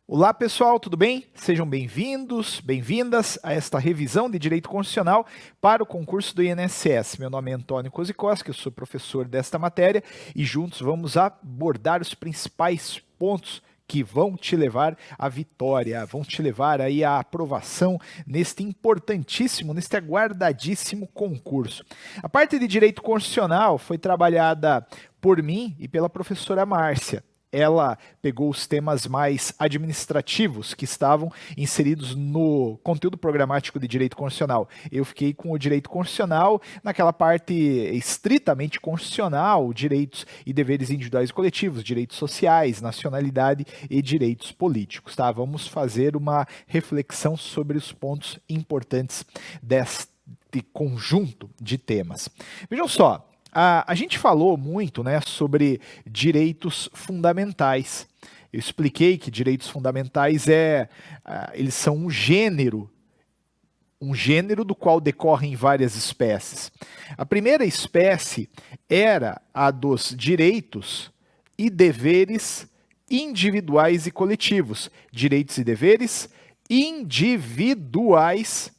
Olá pessoal, tudo bem? Sejam bem-vindos, bem-vindas a esta revisão de Direito Constitucional para o concurso do INSS. Meu nome é Antônio Kozikowski, eu sou professor desta matéria e juntos vamos abordar os principais pontos que vão te levar à vitória, vão te levar aí à aprovação neste importantíssimo, neste aguardadíssimo concurso. A parte de Direito Constitucional foi trabalhada por mim e pela professora Márcia. Ela pegou os temas mais administrativos que estavam inseridos no conteúdo programático de direito constitucional. Eu fiquei com o direito constitucional naquela parte estritamente constitucional, direitos e deveres individuais e coletivos, direitos sociais, nacionalidade e direitos políticos. Tá? Vamos fazer uma reflexão sobre os pontos importantes deste conjunto de temas. Vejam só. A gente falou muito, né, sobre direitos fundamentais. Eu expliquei que direitos fundamentais eles são um gênero do qual decorrem várias espécies. A primeira espécie era a dos direitos e deveres individuais e coletivos. Direitos e deveres individuais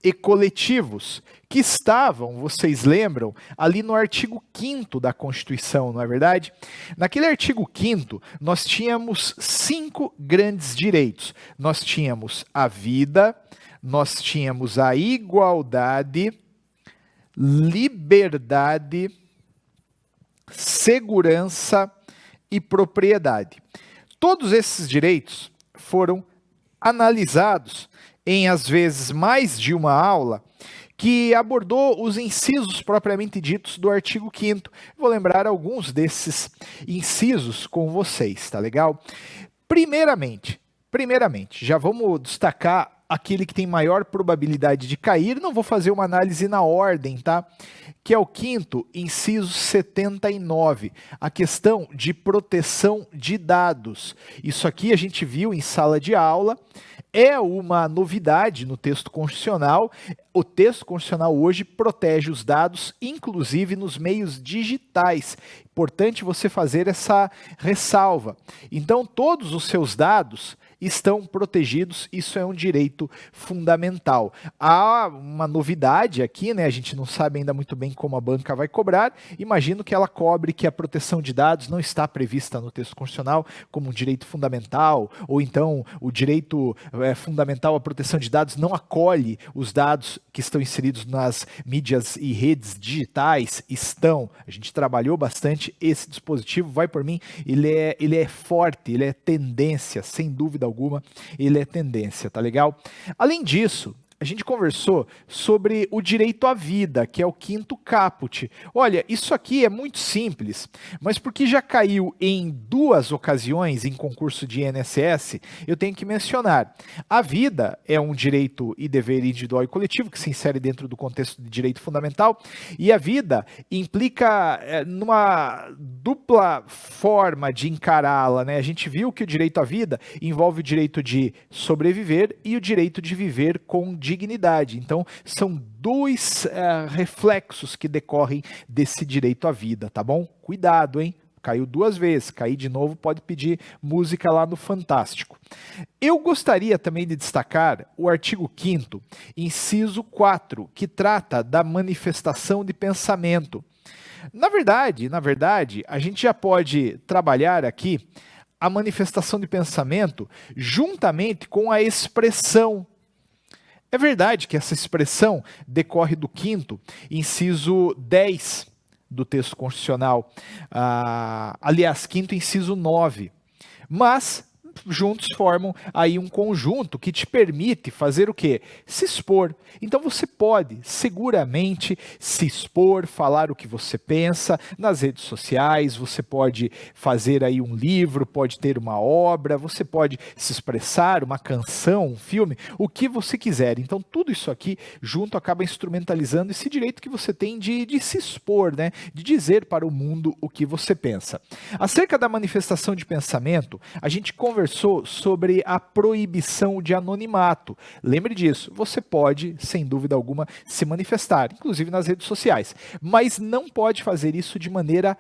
e coletivos, que estavam, vocês lembram, ali no artigo 5º da Constituição, não é verdade? Naquele artigo 5º, nós tínhamos 5 grandes direitos. Nós tínhamos a vida, nós tínhamos a igualdade, liberdade, segurança e propriedade. Todos esses direitos foram analisados em, às vezes, mais de uma aula, que abordou os incisos propriamente ditos do artigo 5º. Vou lembrar alguns desses incisos com vocês, tá legal? Primeiramente, já vamos destacar aquele que tem maior probabilidade de cair, não vou fazer uma análise na ordem, tá? Que é o 5º, inciso 79, a questão de proteção de dados. Isso aqui a gente viu em sala de aula, é uma novidade no texto constitucional. O texto constitucional hoje protege os dados, inclusive nos meios digitais. Importante você fazer essa ressalva. Então, todos os seus dados estão protegidos, isso é um direito fundamental. Há uma novidade aqui, né? A gente não sabe ainda muito bem como a banca vai cobrar, imagino que ela cobre que a proteção de dados não está prevista no texto constitucional como um direito fundamental, ou então o direito fundamental à proteção de dados não acolhe os dados que estão inseridos nas mídias e redes digitais. A gente trabalhou bastante esse dispositivo, vai por mim, ele é forte, ele é tendência, sem dúvida alguma, ele é tendência, tá legal? Além disso, a gente conversou sobre o direito à vida, que é o 5º caput. Olha, isso aqui é muito simples, mas porque já caiu em 2 ocasiões em concurso de INSS, eu tenho que mencionar. A vida é um direito e dever individual e coletivo, que se insere dentro do contexto de direito fundamental, e a vida implica numa dupla forma de encará-la, né? A gente viu que o direito à vida envolve o direito de sobreviver e o direito de viver com dignidade. Então, são 2 reflexos que decorrem desse direito à vida, tá bom? Cuidado, hein? Caiu 2 vezes, cair de novo pode pedir música lá no Fantástico. Eu gostaria também de destacar o artigo 5º, inciso 4, que trata da manifestação de pensamento. Na verdade, a gente já pode trabalhar aqui a manifestação de pensamento juntamente com a expressão. É verdade que essa expressão decorre do 5º, inciso 10 do texto constitucional, aliás, 5º, inciso 9, mas juntos formam aí um conjunto que te permite fazer o quê? Se expor. Então você pode seguramente se expor, falar o que você pensa nas redes sociais, você pode fazer aí um livro, pode ter uma obra, você pode se expressar, uma canção, um filme, o que você quiser. Então tudo isso aqui junto acaba instrumentalizando esse direito que você tem de se expor, né? De dizer para o mundo o que você pensa. Acerca da manifestação de pensamento, a gente conversou sobre a proibição de anonimato. Lembre disso, você pode, sem dúvida alguma, se manifestar, inclusive nas redes sociais, mas não pode fazer isso de maneira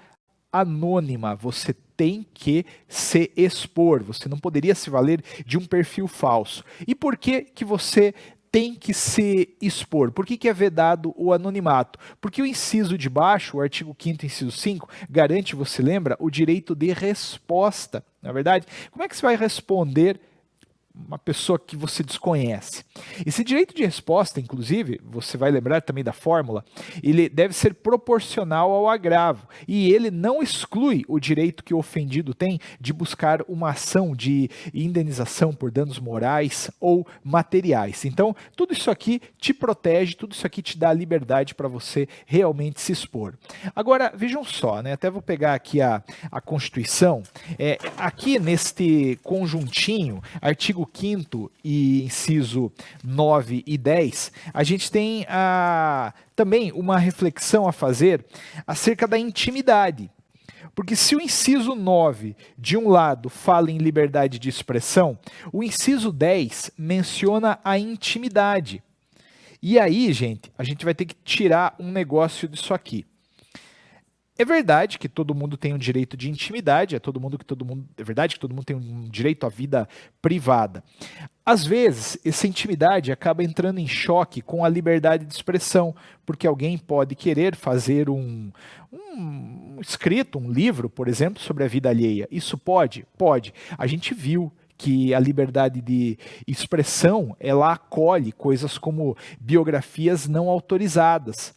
anônima. Você tem que se expor, você não poderia se valer de um perfil falso. E por que que você tem que se expor? Por que que é vedado o anonimato? Porque o inciso de baixo, o artigo 5º, inciso 5, garante, você lembra, o direito de resposta, não é verdade? Como é que você vai responder uma pessoa que você desconhece? Esse direito de resposta, inclusive, você vai lembrar também da fórmula, ele deve ser proporcional ao agravo, e ele não exclui o direito que o ofendido tem de buscar uma ação de indenização por danos morais ou materiais. Então, tudo isso aqui te protege, tudo isso aqui te dá liberdade para você realmente se expor. Agora, vejam só, né? Até vou pegar aqui a Constituição, aqui neste conjuntinho, artigo 5º e inciso 9 e 10, a gente tem também uma reflexão a fazer acerca da intimidade. Porque se o inciso 9, de um lado, fala em liberdade de expressão, o inciso 10 menciona a intimidade. E aí, gente, a gente vai ter que tirar um negócio disso aqui. É verdade que todo mundo tem um direito de intimidade, é verdade que todo mundo tem um direito à vida privada. Às vezes, essa intimidade acaba entrando em choque com a liberdade de expressão, porque alguém pode querer fazer um escrito, um livro, por exemplo, sobre a vida alheia. Isso pode? Pode. A gente viu que a liberdade de expressão, ela acolhe coisas como biografias não autorizadas.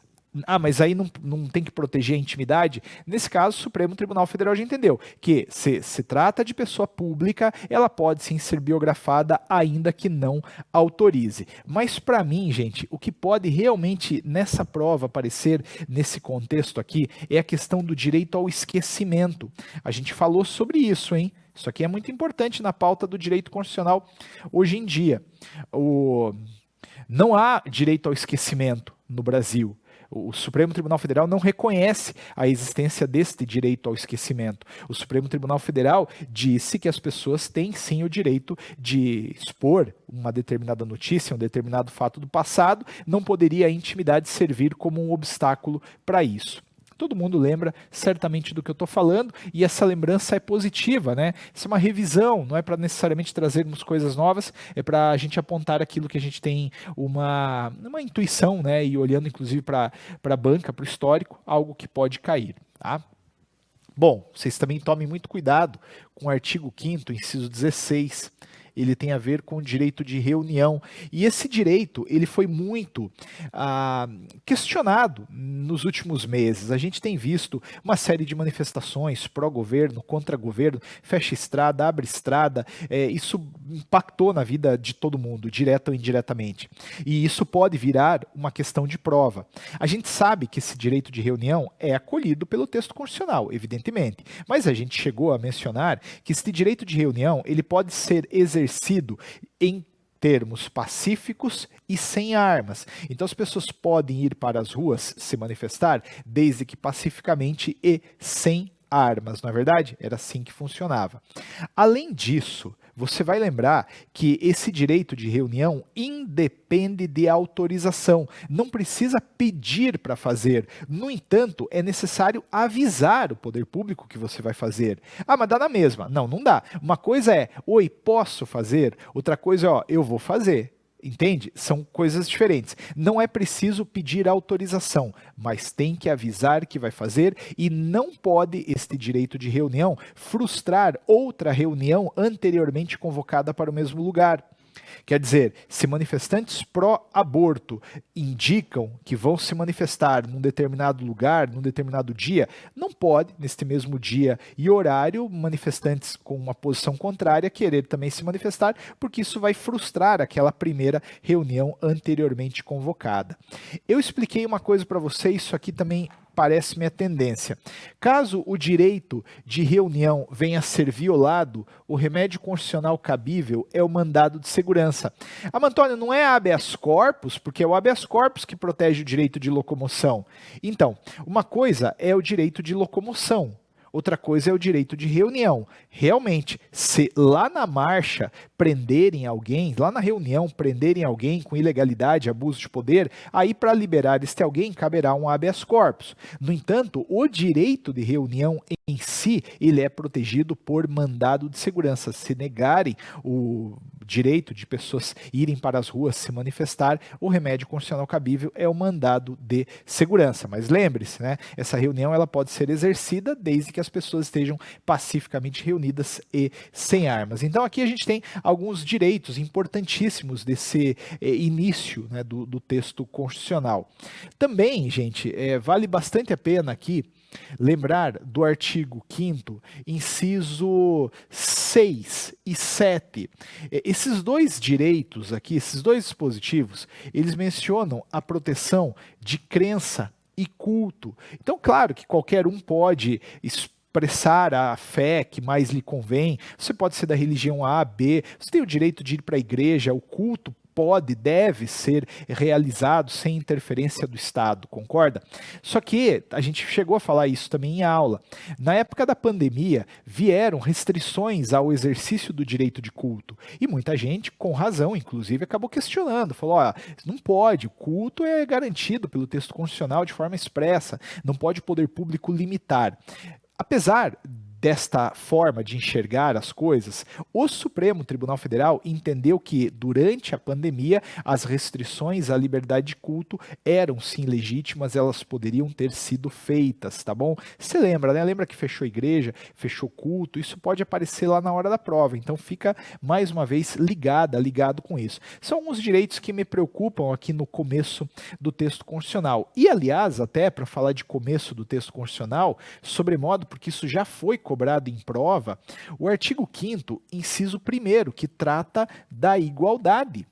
Mas aí não tem que proteger a intimidade? Nesse caso, o Supremo Tribunal Federal já entendeu que se trata de pessoa pública, ela pode sim ser biografada, ainda que não autorize. Mas para mim, gente, o que pode realmente nessa prova aparecer nesse contexto aqui é a questão do direito ao esquecimento. A gente falou sobre isso, hein? Isso aqui é muito importante na pauta do direito constitucional hoje em dia. Não há direito ao esquecimento no Brasil. O Supremo Tribunal Federal não reconhece a existência deste direito ao esquecimento. O Supremo Tribunal Federal disse que as pessoas têm sim o direito de expor uma determinada notícia, um determinado fato do passado, não poderia a intimidade servir como um obstáculo para isso. Todo mundo lembra certamente do que eu estou falando, e essa lembrança é positiva, né? Isso é uma revisão, não é para necessariamente trazermos coisas novas, é para a gente apontar aquilo que a gente tem uma intuição, né? E olhando inclusive para a banca, para o histórico, algo que pode cair, tá? Bom, vocês também tomem muito cuidado com o artigo 5º, inciso 16, ele tem a ver com o direito de reunião. E esse direito, ele foi muito questionado nos últimos meses. A gente tem visto uma série de manifestações pró-governo, contra-governo, fecha estrada, abre estrada. Isso impactou na vida de todo mundo, direta ou indiretamente. E isso pode virar uma questão de prova. A gente sabe que esse direito de reunião é acolhido pelo texto constitucional, evidentemente. Mas a gente chegou a mencionar que esse direito de reunião, ele pode ser exercido em termos pacíficos e sem armas. Então as pessoas podem ir para as ruas se manifestar desde que pacificamente e sem armas, não é verdade? Era assim que funcionava. Além disso, você vai lembrar que esse direito de reunião independe de autorização, não precisa pedir para fazer. No entanto, é necessário avisar o poder público que você vai fazer. Mas dá na mesma. Não, não dá. Uma coisa é, oi, posso fazer? Outra coisa é, eu vou fazer. Entende? São coisas diferentes. Não é preciso pedir autorização, mas tem que avisar que vai fazer, e não pode este direito de reunião frustrar outra reunião anteriormente convocada para o mesmo lugar. Quer dizer, se manifestantes pró-aborto indicam que vão se manifestar num determinado lugar, num determinado dia, não pode, neste mesmo dia e horário, manifestantes com uma posição contrária querer também se manifestar, porque isso vai frustrar aquela primeira reunião anteriormente convocada. Eu expliquei uma coisa para você, isso aqui também parece-me a tendência. Caso o direito de reunião venha a ser violado, o remédio constitucional cabível é o mandado de segurança. Antônio, não é habeas corpus? Porque é o habeas corpus que protege o direito de locomoção. Então, uma coisa é o direito de locomoção. Outra coisa é o direito de reunião. Realmente, se lá na marcha prenderem alguém, lá na reunião prenderem alguém com ilegalidade, abuso de poder, aí para liberar este alguém caberá um habeas corpus. No entanto, o direito de reunião em si, ele é protegido por mandado de segurança. Se negarem o direito de pessoas irem para as ruas se manifestar, o remédio constitucional cabível é o mandado de segurança. Mas lembre-se, né, essa reunião ela pode ser exercida desde que as pessoas estejam pacificamente reunidas e sem armas. Então aqui a gente tem alguns direitos importantíssimos desse início, né, do texto constitucional. Também, gente, vale bastante a pena aqui lembrar do artigo 5º, inciso 6 e 7. Esses dois direitos aqui, esses dois dispositivos, eles mencionam a proteção de crença e culto. Então, claro que qualquer um pode expressar a fé que mais lhe convém, você pode ser da religião A, B, você tem o direito de ir para a igreja, o culto deve ser realizado sem interferência do Estado, concorda? Só que a gente chegou a falar isso também em aula. Na época da pandemia, vieram restrições ao exercício do direito de culto. E muita gente, com razão, inclusive, acabou questionando. Falou, não pode, o culto é garantido pelo texto constitucional de forma expressa, não pode o poder público limitar. Apesar desta forma de enxergar as coisas, o Supremo Tribunal Federal entendeu que, durante a pandemia, as restrições à liberdade de culto eram sim legítimas, elas poderiam ter sido feitas, tá bom? Você lembra, né? Lembra que fechou igreja, fechou culto, isso pode aparecer lá na hora da prova, então fica, mais uma vez, ligado com isso. São alguns direitos que me preocupam aqui no começo do texto constitucional. E, aliás, até para falar de começo do texto constitucional, sobremodo, porque isso já foi cobrado em prova, o artigo 5º, inciso 1º, que trata da igualdade.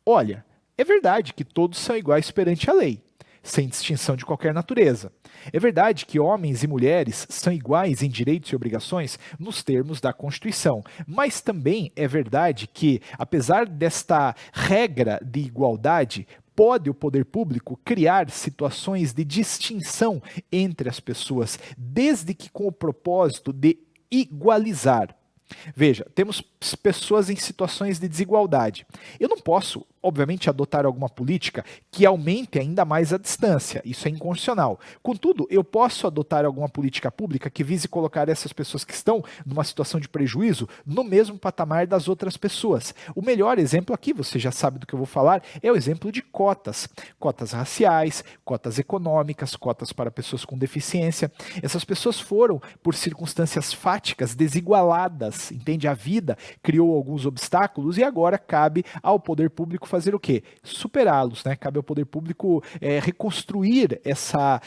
Olha, é verdade que todos são iguais perante a lei, sem distinção de qualquer natureza. É verdade que homens e mulheres são iguais em direitos e obrigações nos termos da Constituição, mas também é verdade que, apesar desta regra de igualdade, pode o poder público criar situações de distinção entre as pessoas, desde que com o propósito de igualizar. Veja, temos pessoas em situações de desigualdade. Eu não posso, obviamente, adotar alguma política que aumente ainda mais a distância. Isso é inconstitucional. Contudo, eu posso adotar alguma política pública que vise colocar essas pessoas que estão numa situação de prejuízo no mesmo patamar das outras pessoas. O melhor exemplo aqui, você já sabe do que eu vou falar, é o exemplo de cotas. Cotas raciais, cotas econômicas, cotas para pessoas com deficiência. Essas pessoas foram, por circunstâncias fáticas, desigualadas, entende? A vida criou alguns obstáculos e agora cabe ao poder público fazer o quê? Superá-los, né? Cabe ao poder público reconstruir essa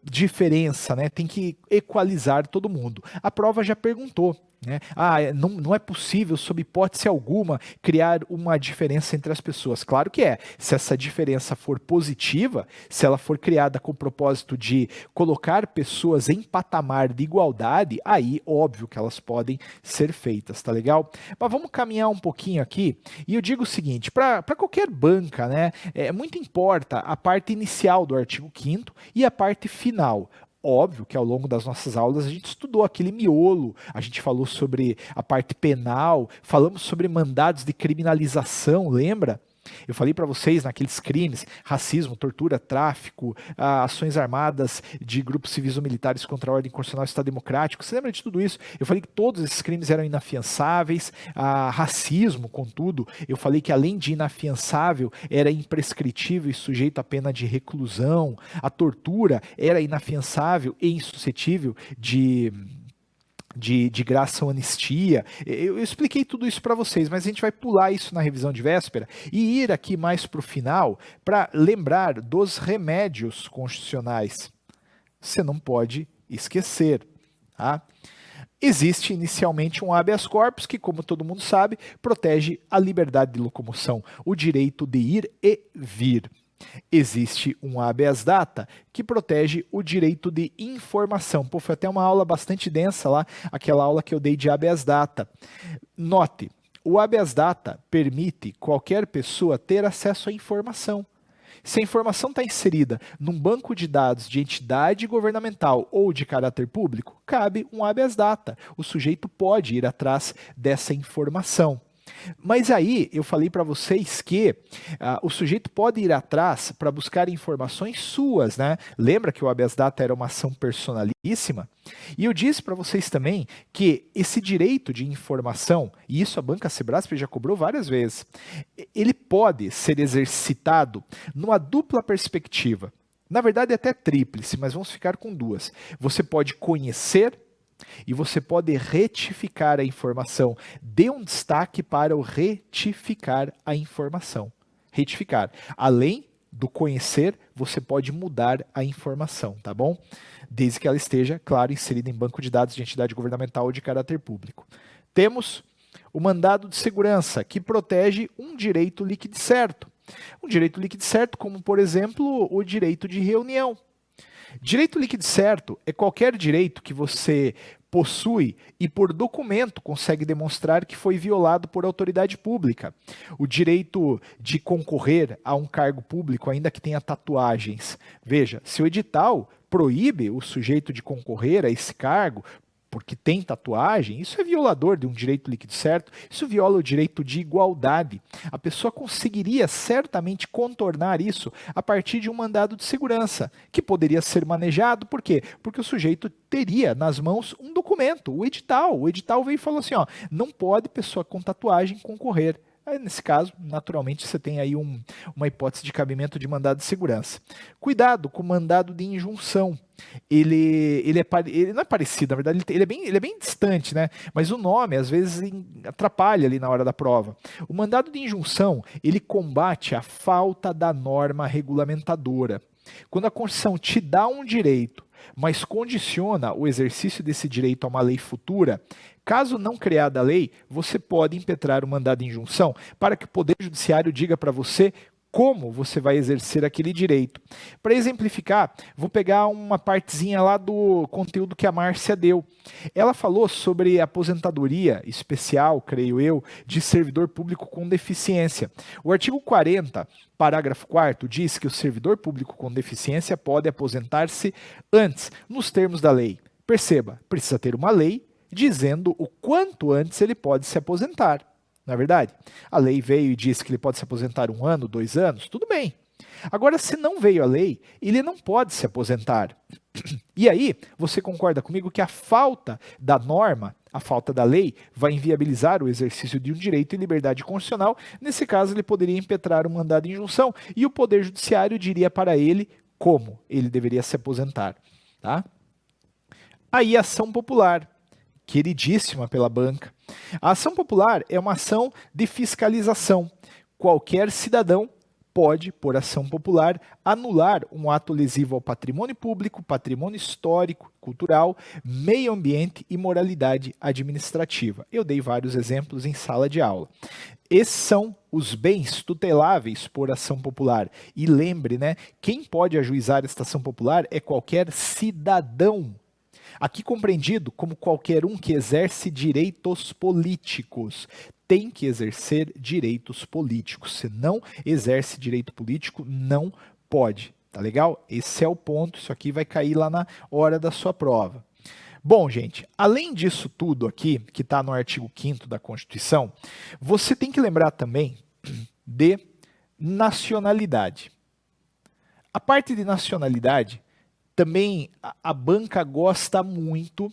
diferença, né? Tem que equalizar todo mundo. A prova já perguntou, né? Não é possível, sob hipótese alguma, criar uma diferença entre as pessoas. Claro que é. Se essa diferença for positiva, se ela for criada com o propósito de colocar pessoas em patamar de igualdade, aí, óbvio que elas podem ser feitas, tá legal? Mas vamos caminhar um pouquinho aqui, e eu digo o seguinte, para qualquer banca, né, muito importa a parte inicial do artigo 5º e a parte final. Óbvio que ao longo das nossas aulas a gente estudou aquele miolo, a gente falou sobre a parte penal, falamos sobre mandados de criminalização, lembra? Eu falei para vocês naqueles crimes, racismo, tortura, tráfico, ações armadas de grupos civis ou militares contra a ordem constitucional e Estado democrático. Você lembra de tudo isso? Eu falei que todos esses crimes eram inafiançáveis. Racismo, contudo, eu falei que além de inafiançável, era imprescritível e sujeito à pena de reclusão. A tortura era inafiançável e insuscetível de graça ou anistia. Eu expliquei tudo isso para vocês, mas a gente vai pular isso na revisão de véspera e ir aqui mais para o final para lembrar dos remédios constitucionais. Você não pode esquecer, tá? Existe inicialmente um habeas corpus que, como todo mundo sabe, protege a liberdade de locomoção, o direito de ir e vir. Existe um habeas data que protege o direito de informação. Pô, foi até uma aula bastante densa lá, aquela aula que eu dei de habeas data. Note, o habeas data permite qualquer pessoa ter acesso à informação. Se a informação está inserida num banco de dados de entidade governamental ou de caráter público, cabe um habeas data. O sujeito pode ir atrás dessa informação. Mas aí eu falei para vocês que o sujeito pode ir atrás para buscar informações suas, né? Lembra que o habeas data era uma ação personalíssima? E eu disse para vocês também que esse direito de informação, e isso a Banca Sebrasp já cobrou várias vezes, ele pode ser exercitado numa dupla perspectiva. Na verdade, até tríplice, mas vamos ficar com duas. Você pode conhecer e você pode retificar a informação. Dê um destaque para o retificar a informação. Retificar. Além do conhecer, você pode mudar a informação, tá bom? Desde que ela esteja, claro, inserida em banco de dados de entidade governamental ou de caráter público. Temos o mandado de segurança, que protege um direito líquido certo. Um direito líquido certo, como, por exemplo, o direito de reunião. Direito líquido certo é qualquer direito que você possui e por documento consegue demonstrar que foi violado por autoridade pública. O direito de concorrer a um cargo público, ainda que tenha tatuagens. Veja, se o edital proíbe o sujeito de concorrer a esse cargo porque tem tatuagem, isso é violador de um direito líquido certo, isso viola o direito de igualdade. A pessoa conseguiria certamente contornar isso a partir de um mandado de segurança, que poderia ser manejado, por quê? Porque o sujeito teria nas mãos um documento, o edital. O edital veio e falou assim, ó, não pode pessoa com tatuagem concorrer. Aí, nesse caso, naturalmente, você tem aí uma hipótese de cabimento de mandado de segurança. Cuidado com o mandado de injunção. Ele não é parecido, na verdade, ele é bem distante, né? Mas o nome, às vezes, atrapalha ali na hora da prova. O mandado de injunção, ele combate a falta da norma regulamentadora. Quando a Constituição te dá um direito, mas condiciona o exercício desse direito a uma lei futura, caso não criada a lei, você pode impetrar o mandado de injunção para que o Poder Judiciário diga para você como você vai exercer aquele direito. Para exemplificar, vou pegar uma partezinha lá do conteúdo que a Márcia deu. Ela falou sobre aposentadoria especial, creio eu, de servidor público com deficiência. O artigo 40, parágrafo 4º, diz que o servidor público com deficiência pode aposentar-se antes, nos termos da lei. Perceba, precisa ter uma lei dizendo o quanto antes ele pode se aposentar. Não é verdade? A lei veio e disse que ele pode se aposentar 1 ano, 2 anos, tudo bem. Agora, se não veio a lei, ele não pode se aposentar. E aí, você concorda comigo que a falta da norma, a falta da lei, vai inviabilizar o exercício de um direito e liberdade constitucional? Nesse caso, ele poderia impetrar um mandado de injunção e o Poder Judiciário diria para ele como ele deveria se aposentar. Tá? Aí, a ação popular, queridíssima pela banca. A ação popular é uma ação de fiscalização. Qualquer cidadão pode, por ação popular, anular um ato lesivo ao patrimônio público, patrimônio histórico, cultural, meio ambiente e moralidade administrativa. Eu dei vários exemplos em sala de aula. Esses são os bens tuteláveis por ação popular. E lembre, né, quem pode ajuizar esta ação popular é qualquer cidadão. Aqui compreendido como qualquer um que exerce direitos políticos. Tem que exercer direitos políticos. Se não exerce direito político, não pode. Tá legal? Esse é o ponto. Isso aqui vai cair lá na hora da sua prova. Bom, gente, além disso tudo aqui, que está no artigo 5º da Constituição, você tem que lembrar também de nacionalidade. A parte de nacionalidade, também a banca gosta muito,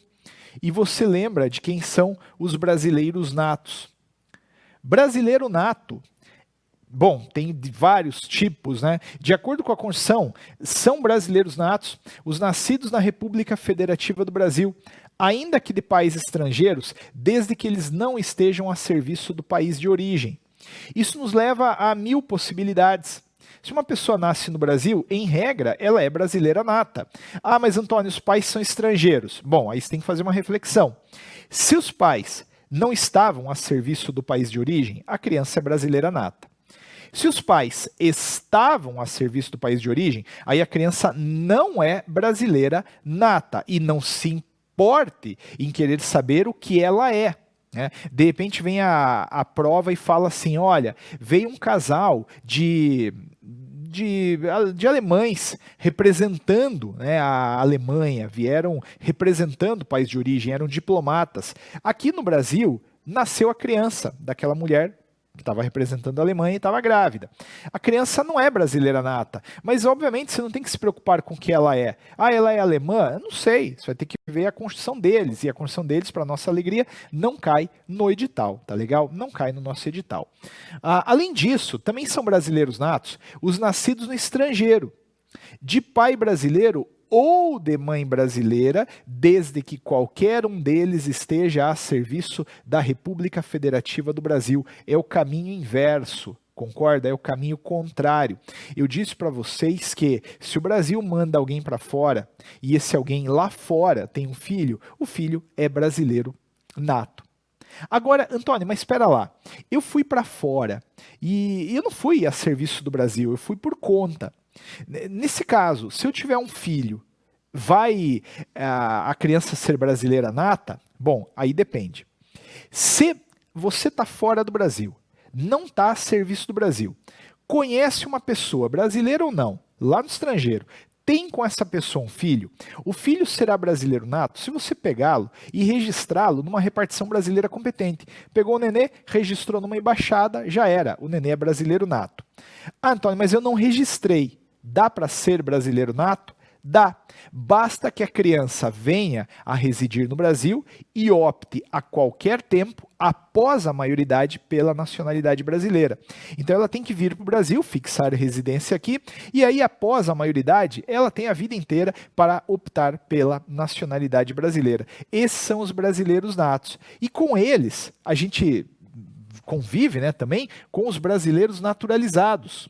e você lembra de quem são os brasileiros natos. Brasileiro nato, bom, tem vários tipos, né? De acordo com a Constituição, são brasileiros natos os nascidos na República Federativa do Brasil, ainda que de países estrangeiros, desde que eles não estejam a serviço do país de origem. Isso nos leva a 1000 possibilidades. Se uma pessoa nasce no Brasil, em regra, ela é brasileira nata. Ah, mas Antônio, os pais são estrangeiros. Bom, aí você tem que fazer uma reflexão. Se os pais não estavam a serviço do país de origem, a criança é brasileira nata. Se os pais estavam a serviço do país de origem, aí a criança não é brasileira nata e não se importe em querer saber o que ela é. De repente vem a prova e fala assim, olha, veio um casal de alemães representando, né, a Alemanha, vieram representando o país de origem, eram diplomatas. Aqui no Brasil, nasceu a criança daquela mulher que estava representando a Alemanha e estava grávida. A criança não é brasileira nata, mas obviamente você não tem que se preocupar com o que ela é. Ah, ela é alemã? Eu não sei, você vai ter que ver a Constituição deles, e a Constituição deles, para nossa alegria, não cai no edital, tá legal? Não cai no nosso edital. Além disso, também são brasileiros natos os nascidos no estrangeiro, de pai brasileiro ou de mãe brasileira, desde que qualquer um deles esteja a serviço da República Federativa do Brasil. É o caminho inverso, concorda? É o caminho contrário. Eu disse para vocês que se o Brasil manda alguém para fora e esse alguém lá fora tem um filho, o filho é brasileiro nato. Agora, Antônio, mas espera lá. Eu fui para fora e eu não fui a serviço do Brasil, eu fui por conta. Nesse caso, se eu tiver um filho, vai a criança ser brasileira nata? Bom, aí depende. Se você está fora do Brasil, não está a serviço do Brasil, conhece uma pessoa, brasileira ou não, lá no estrangeiro, tem com essa pessoa um filho, o filho será brasileiro nato se você pegá-lo e registrá-lo numa repartição brasileira competente. Pegou o nenê, registrou numa embaixada, já era, o nenê é brasileiro nato. Ah, Antônio, mas eu não registrei. Dá para ser brasileiro nato? Dá. Basta que a criança venha a residir no Brasil e opte a qualquer tempo, após a maioridade, pela nacionalidade brasileira. Então ela tem que vir para o Brasil, fixar residência aqui, e aí após a maioridade, ela tem a vida inteira para optar pela nacionalidade brasileira. Esses são os brasileiros natos. E com eles, a gente convive, né, também com os brasileiros naturalizados.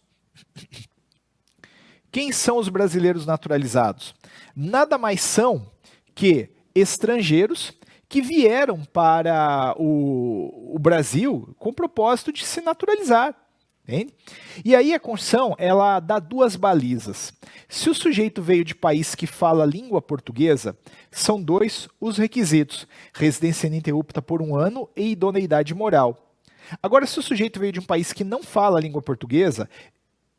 Quem são os brasileiros naturalizados? Nada mais são que estrangeiros que vieram para o Brasil com o propósito de se naturalizar. Entende? E aí a Constituição, ela dá duas balizas. Se o sujeito veio de país que fala língua portuguesa, são dois os requisitos: residência ininterrupta por 1 ano e idoneidade moral. Agora, se o sujeito veio de um país que não fala língua portuguesa,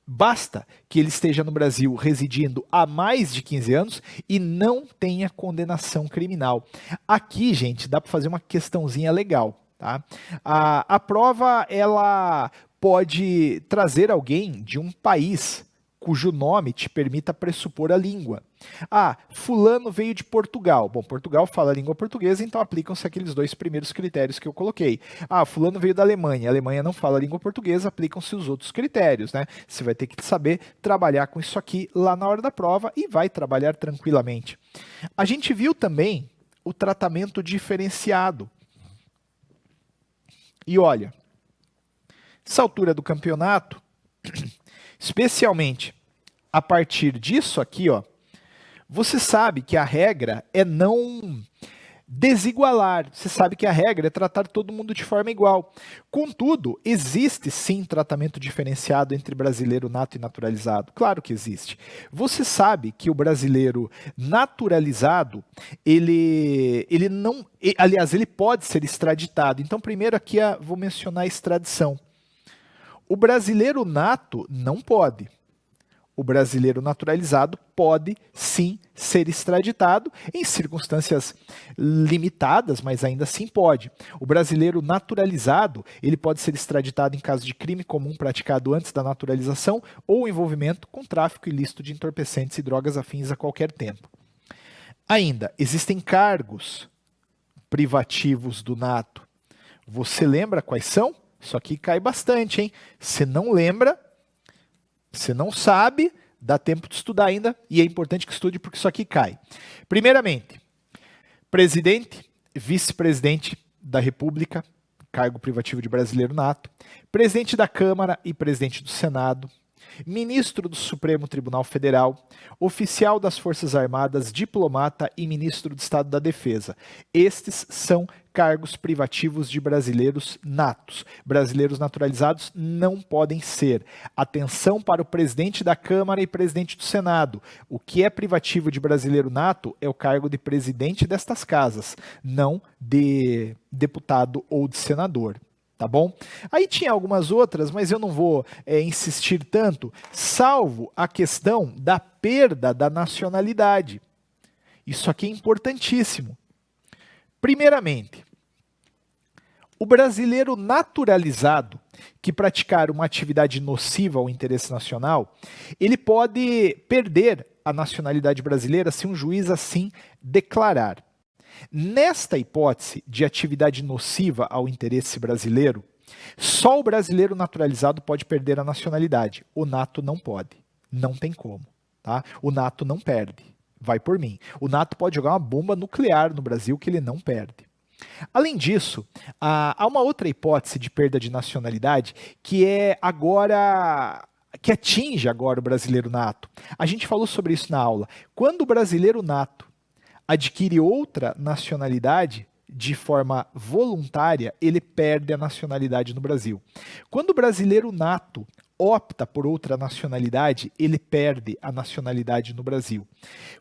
basta que ele esteja no Brasil residindo há mais de 15 anos e não tenha condenação criminal. Aqui, gente, dá para fazer uma questãozinha legal. Tá? A prova, ela pode trazer alguém de um país cujo nome te permita pressupor a língua. Ah, fulano veio de Portugal. Bom, Portugal fala a língua portuguesa, então aplicam-se aqueles 2 primeiros critérios que eu coloquei. Ah, fulano veio da Alemanha. A Alemanha não fala a língua portuguesa, aplicam-se os outros critérios, né? Você vai ter que saber trabalhar com isso aqui lá na hora da prova e vai trabalhar tranquilamente. A gente viu também o tratamento diferenciado. E olha, essa altura do campeonato, especialmente a partir disso aqui, ó, você sabe que a regra é não desigualar. Você sabe que a regra é tratar todo mundo de forma igual. Contudo, existe sim tratamento diferenciado entre brasileiro nato e naturalizado. Claro que existe. Você sabe que o brasileiro naturalizado, ele não... Aliás, ele pode ser extraditado. Então, primeiro aqui vou mencionar a extradição. O brasileiro nato não pode. O brasileiro naturalizado pode sim ser extraditado em circunstâncias limitadas, mas ainda assim pode. O brasileiro naturalizado, ele pode ser extraditado em caso de crime comum praticado antes da naturalização ou envolvimento com tráfico ilícito de entorpecentes e drogas afins a qualquer tempo. Ainda, existem cargos privativos do nato. Você lembra quais são? Isso aqui cai bastante, hein? Se não lembra, você não sabe, dá tempo de estudar ainda, e é importante que estude porque isso aqui cai. Primeiramente, presidente, vice-presidente da República, cargo privativo de brasileiro nato, presidente da Câmara e presidente do Senado, ministro do Supremo Tribunal Federal, oficial das Forças Armadas, diplomata e ministro do Estado da Defesa. Estes são cargos privativos de brasileiros natos. Brasileiros naturalizados não podem ser. Atenção para o presidente da Câmara e presidente do Senado. O que é privativo de brasileiro nato é o cargo de presidente destas casas, não de deputado ou de senador. Tá bom? Aí tinha algumas outras, mas eu não vou insistir tanto, salvo a questão da perda da nacionalidade. Isso aqui é importantíssimo. Primeiramente, O brasileiro naturalizado que praticar uma atividade nociva ao interesse nacional, ele pode perder a nacionalidade brasileira se um juiz assim declarar. Nesta hipótese de atividade nociva ao interesse brasileiro, só o brasileiro naturalizado pode perder a nacionalidade. O nato não pode. Não tem como. Tá? O nato não perde. Vai por mim. O nato pode jogar uma bomba nuclear no Brasil que ele não perde. Além disso, há uma outra hipótese de perda de nacionalidade que é agora que atinge agora o brasileiro nato. A gente falou sobre isso na aula. Quando o brasileiro nato adquire outra nacionalidade de forma voluntária, ele perde a nacionalidade no Brasil. Quando o brasileiro nato opta por outra nacionalidade, ele perde a nacionalidade no Brasil.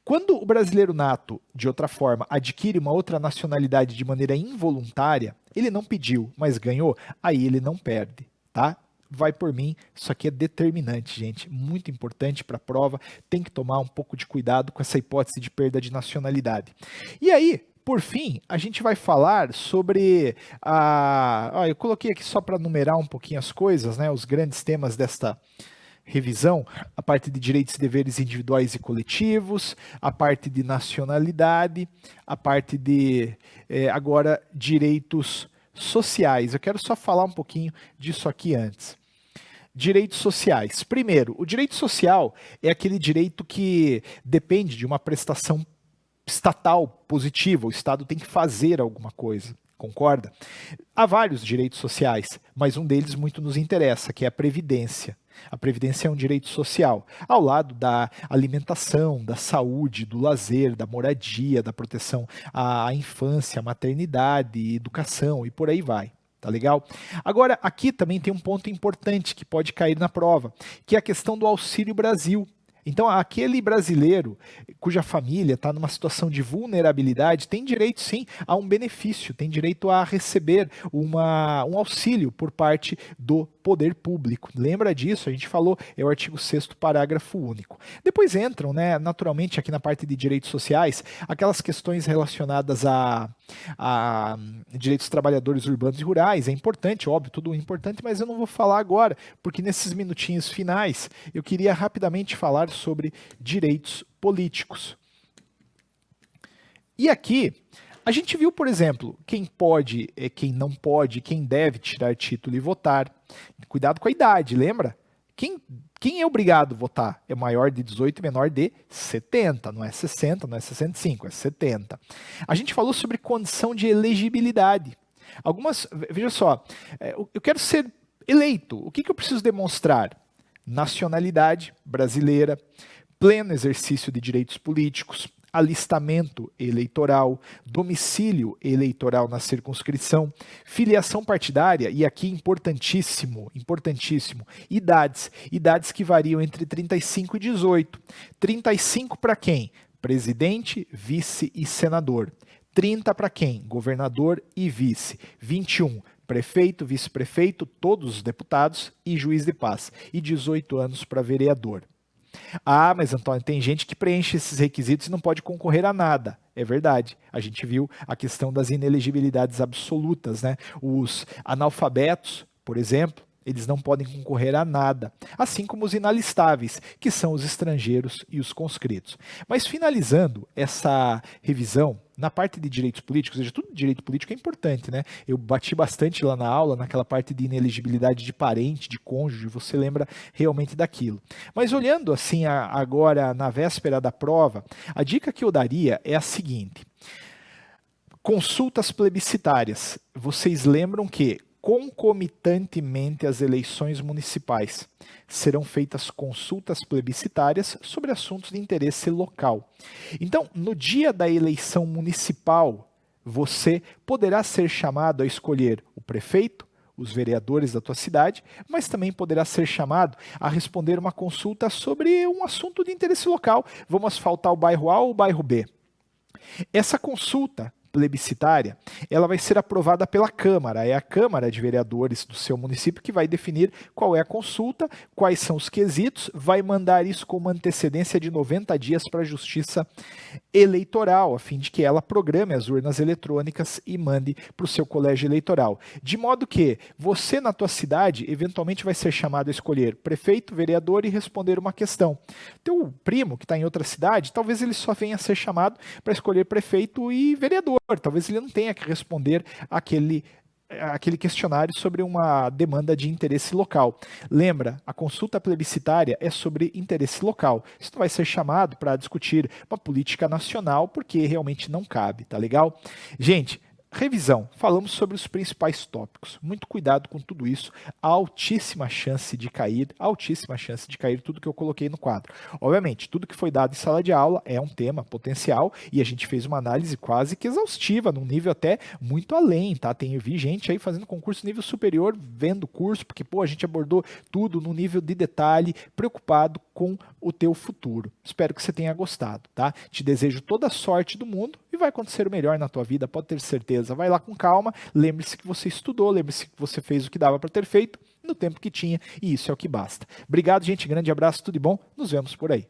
Quando o brasileiro nato, de outra forma, adquire uma outra nacionalidade de maneira involuntária, ele não pediu, mas ganhou, aí ele não perde, tá? Vai por mim, isso aqui é determinante, gente, muito importante para a prova, tem que tomar um pouco de cuidado com essa hipótese de perda de nacionalidade. E aí, por fim, a gente vai falar sobre eu coloquei aqui só para numerar um pouquinho as coisas, né, os grandes temas desta revisão, a parte de direitos e deveres individuais e coletivos, a parte de nacionalidade, a parte de, agora, direitos sociais. Eu quero só falar um pouquinho disso aqui antes. Direitos sociais. Primeiro, o direito social é aquele direito que depende de uma prestação estatal positiva, o Estado tem que fazer alguma coisa, concorda? Há vários direitos sociais, mas um deles muito nos interessa, que é a Previdência. A Previdência é um direito social, ao lado da alimentação, da saúde, do lazer, da moradia, da proteção à infância, à maternidade, educação e por aí vai. Tá legal? Agora, aqui também tem um ponto importante que pode cair na prova, que é a questão do Auxílio Brasil. Então, aquele brasileiro cuja família está numa situação de vulnerabilidade tem direito, sim, a um benefício, tem direito a receber um auxílio por parte do poder público. Lembra disso? A gente falou, é o artigo 6º, parágrafo único. Depois entram, né, naturalmente, aqui na parte de direitos sociais, aquelas questões relacionadas a direitos dos trabalhadores urbanos e rurais. É importante, óbvio, tudo importante, mas eu não vou falar agora, porque nesses minutinhos finais eu queria rapidamente falar sobre direitos políticos. E aqui, a gente viu, por exemplo, quem pode, quem não pode, quem deve tirar título e votar. Cuidado com a idade, lembra? Quem é obrigado a votar? É maior de 18 e menor de 70, não é 60, não é 65, é 70. A gente falou sobre condição de elegibilidade. Veja só, eu quero ser eleito, o que eu preciso demonstrar? Nacionalidade brasileira, pleno exercício de direitos políticos, alistamento eleitoral, domicílio eleitoral na circunscrição, filiação partidária, e aqui importantíssimo, idades que variam entre 35 e 18. 35 para quem? Presidente, vice e senador. 30 para quem? Governador e vice. 21, prefeito, vice-prefeito, todos os deputados e juiz de paz. E 18 anos para vereador. Ah, mas Antônio, tem gente que preenche esses requisitos e não pode concorrer a nada. É verdade. A gente viu a questão das inelegibilidades absolutas, né? Os analfabetos, por exemplo, eles não podem concorrer a nada, assim como os inalistáveis, que são os estrangeiros e os conscritos. Mas finalizando essa revisão, na parte de direitos políticos, ou seja, tudo direito político é importante, né? Eu bati bastante lá na aula, naquela parte de inelegibilidade de parente, de cônjuge, você lembra realmente daquilo. Mas olhando assim agora na véspera da prova, a dica que eu daria é a seguinte: consultas plebiscitárias. Vocês lembram que concomitantemente às eleições municipais, serão feitas consultas plebiscitárias sobre assuntos de interesse local. Então, no dia da eleição municipal, você poderá ser chamado a escolher o prefeito, os vereadores da tua cidade, mas também poderá ser chamado a responder uma consulta sobre um assunto de interesse local. Vamos asfaltar o bairro A ou o bairro B? Essa consulta plebiscitária, ela vai ser aprovada pela Câmara. É a Câmara de Vereadores do seu município que vai definir qual é a consulta, quais são os quesitos, vai mandar isso com uma antecedência de 90 dias para a Justiça Eleitoral, a fim de que ela programe as urnas eletrônicas e mande para o seu colégio eleitoral. De modo que você, na tua cidade, eventualmente vai ser chamado a escolher prefeito, vereador e responder uma questão. Teu primo, que está em outra cidade, talvez ele só venha a ser chamado para escolher prefeito e vereador. Talvez ele não tenha que responder aquele questionário sobre uma demanda de interesse local. Lembra, a consulta plebiscitária é sobre interesse local. Isso não vai ser chamado para discutir uma política nacional, porque realmente não cabe, tá legal? Gente, revisão. Falamos sobre os principais tópicos. Muito cuidado com tudo isso. Altíssima chance de cair tudo que eu coloquei no quadro. Obviamente, tudo que foi dado em sala de aula é um tema potencial e a gente fez uma análise quase que exaustiva, num nível até muito além, tá? Vi gente aí fazendo concurso nível superior, vendo o curso, porque, a gente abordou tudo no nível de detalhe, preocupado com o teu futuro. Espero que você tenha gostado, tá? Te desejo toda a sorte do mundo e vai acontecer o melhor na tua vida, pode ter certeza. Vai lá com calma, lembre-se que você estudou, lembre-se que você fez o que dava para ter feito no tempo que tinha, e isso é o que basta. Obrigado, gente, grande abraço, tudo de bom, nos vemos por aí.